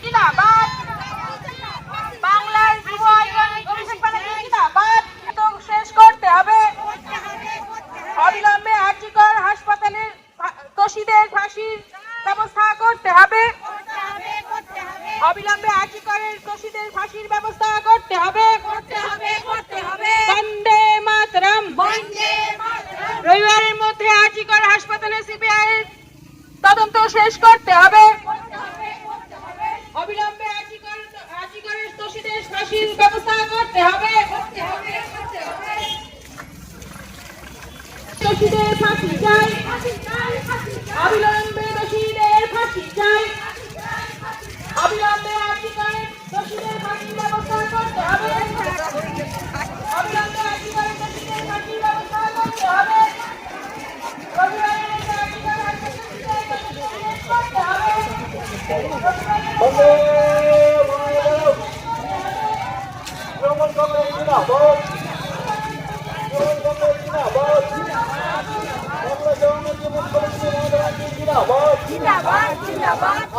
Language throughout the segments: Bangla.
জিন্দাবাদ। বাংলার যুব আইকন অভিষেক ব্যানার্জি জিন্দাবাদ। শেষ করতে হবে অবিলম্বে আরজিকর হাসপাতালের দোষীদের ফাঁসির ব্যবস্থা করতে হবে। অবিলম্বে আরজিকরের দোষীদের ফাঁসির ব্যবস্থা করতে হবে। বন্দে মাতরম। রবিবারের মধ্যে আরজিকর হাসপাতালে সিবিআই তদন্ত শেষ করতে হবে। অবিলম্বে আরজিকরের দোষীদের ফাঁসির ব্যবস্থা করতে হবে। দোষীদের ফাঁসি চাই। অবিলম্বে দোষীদের ফাঁসি চাই। অবিলম্বে আরজিকরের দোষীদের ফাঁসির ব্যবস্থা করতে হবে। অবিলম্বে আরজিকরের দোষীদের ফাঁসির ব্যবস্থা করতে হবে। রবিবারের মধ্যে আরজিকর হাসপাতালে করতে হবে।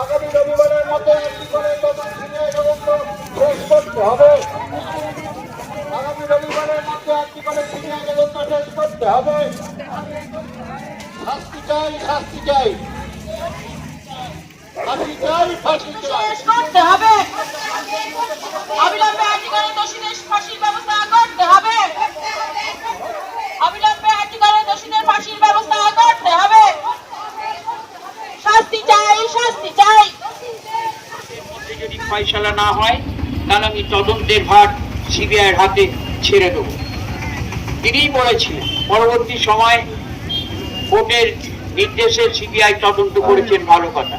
আগামী রবিবারের মধ্যে শেষ করতে হবে। আগামী রবিবারের মধ্যে তদন্ত শেষ করতে হবে। শাস্তি চাই, শাস্তি চাই, ফাঁসি চাই, ফাঁসি চাই। শেষ করতে হবে। অবিলম্বে আরজিকরের দোষীদের ফাঁসির ব্যবস্থা করতে হবে। অবিলম্বে আরজিকরের দোষীদের ফাঁসির ব্যবস্থা করতে হবে। শাস্তি চাই, শাস্তি চাই। যদি ফয়সালা না হয় তাহলে আমি তদন্তের ভার সিবিআইয়ের হাতে ছেড়ে দেব। তিনিই বলেছিলেন, পরবর্তী সময় কোর্টের নির্দেশে সিবিআই তদন্ত করেছেন, ভালো কথা।